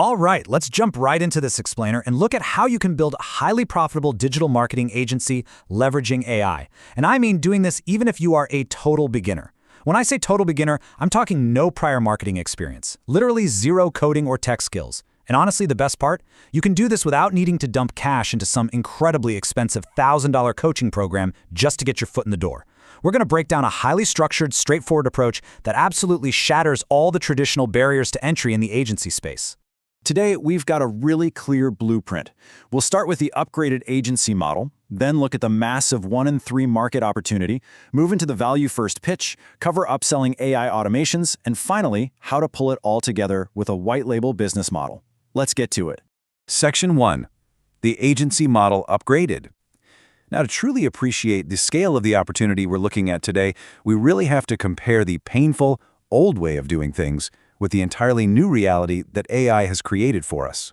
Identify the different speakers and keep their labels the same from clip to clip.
Speaker 1: All right, let's jump right into this explainer and look at how you can build a highly profitable digital marketing agency leveraging AI. And I mean doing this even if you are a total beginner. When I say total beginner, I'm talking no prior marketing experience, literally zero coding or tech skills. And honestly, the best part? You can do this without needing to dump cash into some incredibly expensive $1,000 coaching program just to get your foot in the door. We're going to break down a highly structured, straightforward approach that absolutely shatters all the traditional barriers to entry in the agency space.
Speaker 2: Today, we've got a really clear blueprint. We'll start with the upgraded agency model, then look at the massive 1 in 3 market opportunity, move into the value-first pitch, cover upselling AI automations, and finally, how to pull it all together with a white-label business model. Let's get to it.
Speaker 3: Section 1. The agency model upgraded. Now, to truly appreciate the scale of the opportunity we're looking at today, we really have to compare the painful, old way of doing things with the entirely new reality that AI has created for us.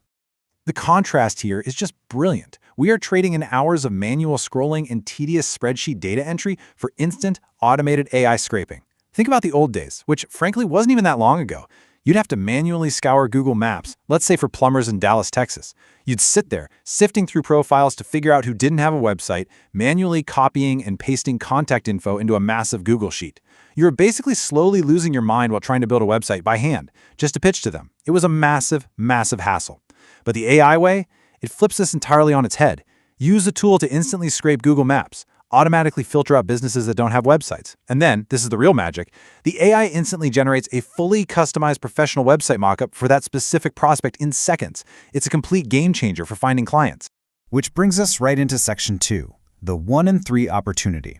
Speaker 4: The contrast here is just brilliant. We are trading in hours of manual scrolling and tedious spreadsheet data entry for instant, automated AI scraping. Think about the old days, which frankly wasn't even that long ago. You'd have to manually scour Google Maps, let's say for plumbers in Dallas, Texas. You'd sit there, sifting through profiles to figure out who didn't have a website, manually copying and pasting contact info into a massive Google sheet. You were basically slowly losing your mind while trying to build a website by hand, just to pitch to them. It was a massive, massive hassle. But the AI way, it flips this entirely on its head. Use the tool to instantly scrape Google Maps, automatically filter out businesses that don't have websites. And then, this is the real magic, the AI instantly generates a fully customized professional website mockup for that specific prospect in seconds. It's a complete game changer for finding clients.
Speaker 1: Which brings us right into Section 2, the 1 in 3 opportunity.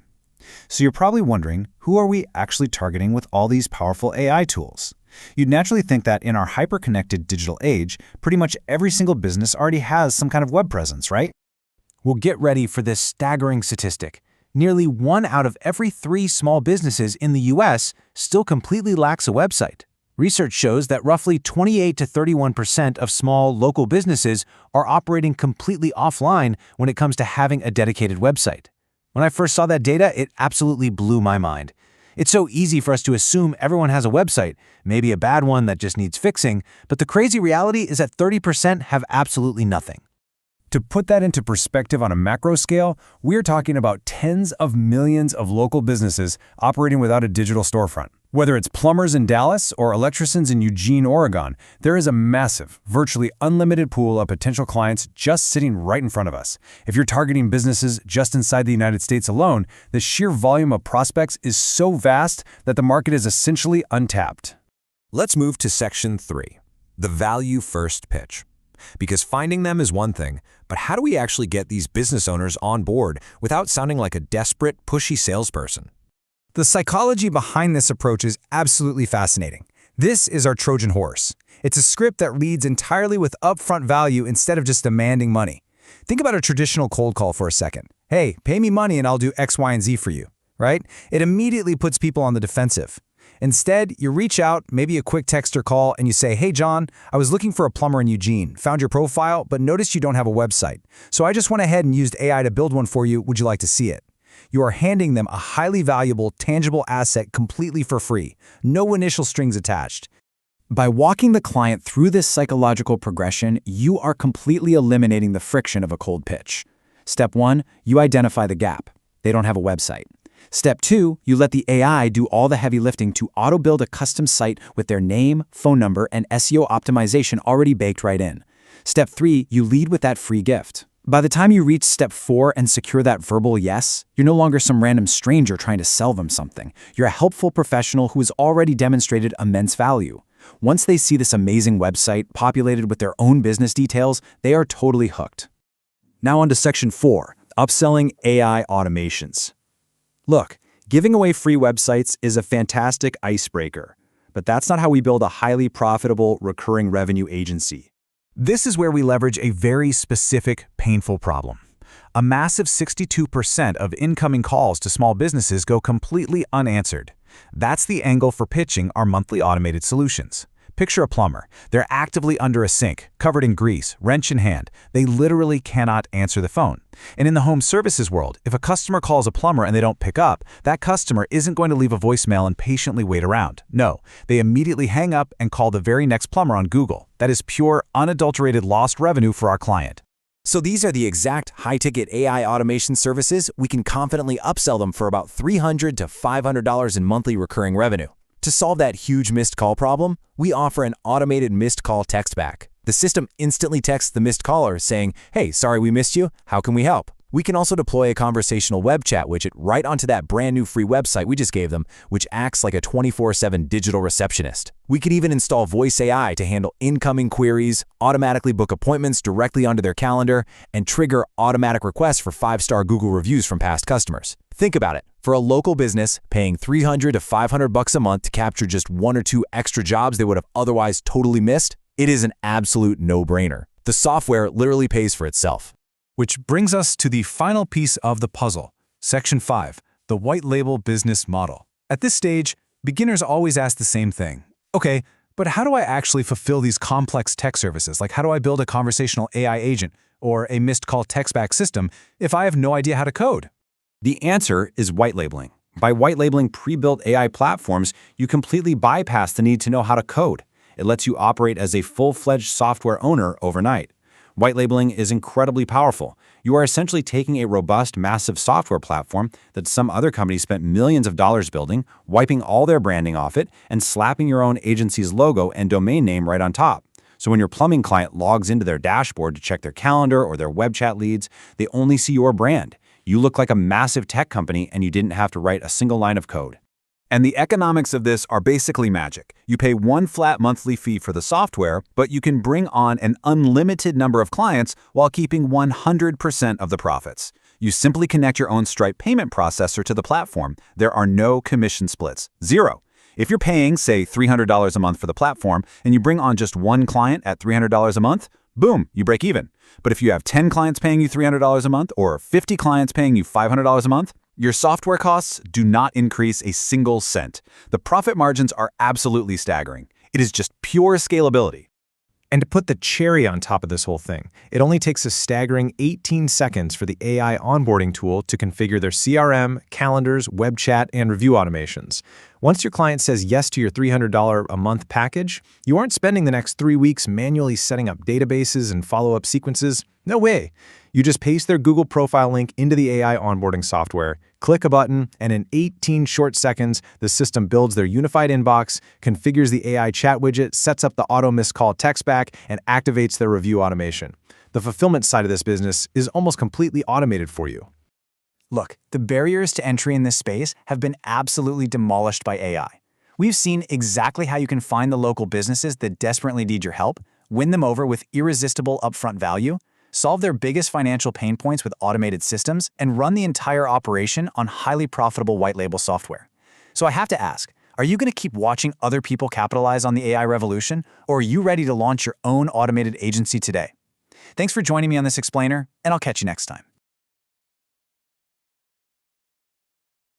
Speaker 1: So you're probably wondering, who are we actually targeting with all these powerful AI tools? You'd naturally think that in our hyper-connected digital age, pretty much every single business already has some kind of web presence, right? Well, get ready for this staggering statistic. Nearly 1 out of every 3 small businesses in the US still completely lacks a website. Research shows that roughly 28 to 31% of small local businesses are operating completely offline when it comes to having a dedicated website. When I first saw that data, it absolutely blew my mind. It's so easy for us to assume everyone has a website, maybe a bad one that just needs fixing, but the crazy reality is that 30% have absolutely nothing. To put that into perspective on a macro scale, we're talking about tens of millions of local businesses operating without a digital storefront. Whether it's plumbers in Dallas or electricians in Eugene, Oregon, there is a massive, virtually unlimited pool of potential clients just sitting right in front of us. If you're targeting businesses just inside the United States alone, the sheer volume of prospects is so vast that the market is essentially untapped.
Speaker 5: Let's move to Section 3, the value-first pitch. Because finding them is one thing, but how do we actually get these business owners on board without sounding like a desperate, pushy salesperson?
Speaker 1: The psychology behind this approach is absolutely fascinating. This is our Trojan horse. It's a script that leads entirely with upfront value instead of just demanding money. Think about a traditional cold call for a second. Hey, pay me money and I'll do X, Y, and Z for you, right? It immediately puts people on the defensive. Instead, you reach out, maybe a quick text or call, and you say, hey, John, I was looking for a plumber in Eugene, found your profile, but noticed you don't have a website. So I just went ahead and used AI to build one for you. Would you like to see it? You are handing them a highly valuable, tangible asset completely for free. No initial strings attached. By walking the client through this psychological progression, you are completely eliminating the friction of a cold pitch. Step 1, you identify the gap. They don't have a website. Step 2, you let the AI do all the heavy lifting to auto-build a custom site with their name, phone number, and SEO optimization already baked right in. Step 3, you lead with that free gift. By the time you reach Step 4 and secure that verbal yes, you're no longer some random stranger trying to sell them something. You're a helpful professional who has already demonstrated immense value. Once they see this amazing website populated with their own business details, they are totally hooked. Now on to Section 4, upselling AI automations. Look, giving away free websites is a fantastic icebreaker, but that's not how we build a highly profitable, recurring revenue agency. This is where we leverage a very specific, painful problem. A massive 62% of incoming calls to small businesses go completely unanswered. That's the angle for pitching our monthly automated solutions. Picture a plumber. They're actively under a sink, covered in grease, wrench in hand. They literally cannot answer the phone. And in the home services world, if a customer calls a plumber and they don't pick up, that customer isn't going to leave a voicemail and patiently wait around. No, they immediately hang up and call the very next plumber on Google. That is pure, unadulterated lost revenue for our client.
Speaker 5: So these are the exact high-ticket AI automation services we can confidently upsell them for about $300 to $500 in monthly recurring revenue. To solve that huge missed call problem, we offer an automated missed call text back. The system instantly texts the missed caller saying, "Hey, sorry we missed you. How can we help?" We can also deploy a conversational web chat widget right onto that brand new free website we just gave them, which acts like a 24/7 digital receptionist. We could even install voice AI to handle incoming queries, automatically book appointments directly onto their calendar, and trigger automatic requests for 5-star Google reviews from past customers. Think about it. For a local business, paying $300 to $500 a month to capture just 1 or 2 extra jobs they would have otherwise totally missed, it is an absolute no-brainer. The software literally pays for itself.
Speaker 1: Which brings us to the final piece of the puzzle, Section 5, the white label business model. At this stage, beginners always ask the same thing. Okay, but how do I actually fulfill these complex tech services? Like, how do I build a conversational AI agent or a missed call text back system if I have no idea how to code?
Speaker 3: The answer is white labeling. By white labeling pre-built AI platforms, you completely bypass the need to know how to code. It lets you operate as a full-fledged software owner overnight. White labeling is incredibly powerful. You are essentially taking a robust, massive software platform that some other companies spent millions of dollars building, wiping all their branding off it, and slapping your own agency's logo and domain name right on top. So when your plumbing client logs into their dashboard to check their calendar or their web chat leads, they only see your brand. You look like a massive tech company and you didn't have to write a single line of code. And the economics of this are basically magic. You pay one flat monthly fee for the software, but you can bring on an unlimited number of clients while keeping 100% of the profits. You simply connect your own Stripe payment processor to the platform. There are no commission splits. Zero. If you're paying, say, $300 a month for the platform, and you bring on just one client at $300 a month, boom, you break even. But if you have 10 clients paying you $300 a month or 50 clients paying you $500 a month, your software costs do not increase a single cent. The profit margins are absolutely staggering. It is just pure scalability.
Speaker 1: And to put the cherry on top of this whole thing, it only takes a staggering 18 seconds for the AI onboarding tool to configure their CRM, calendars, web chat, and review automations. Once your client says yes to your $300 a month package, you aren't spending the next 3 weeks manually setting up databases and follow-up sequences. No way. You just paste their Google profile link into the AI onboarding software, click a button, and in 18 short seconds, the system builds their unified inbox, configures the AI chat widget, sets up the auto missed call text back, and activates their review automation. The fulfillment side of this business is almost completely automated for you.
Speaker 6: Look, the barriers to entry in this space have been absolutely demolished by AI. We've seen exactly how you can find the local businesses that desperately need your help, win them over with irresistible upfront value, solve their biggest financial pain points with automated systems, and run the entire operation on highly profitable white label software. So I have to ask, are you going to keep watching other people capitalize on the AI revolution, or are you ready to launch your own automated agency today? Thanks for joining me on this explainer, and I'll catch you next time.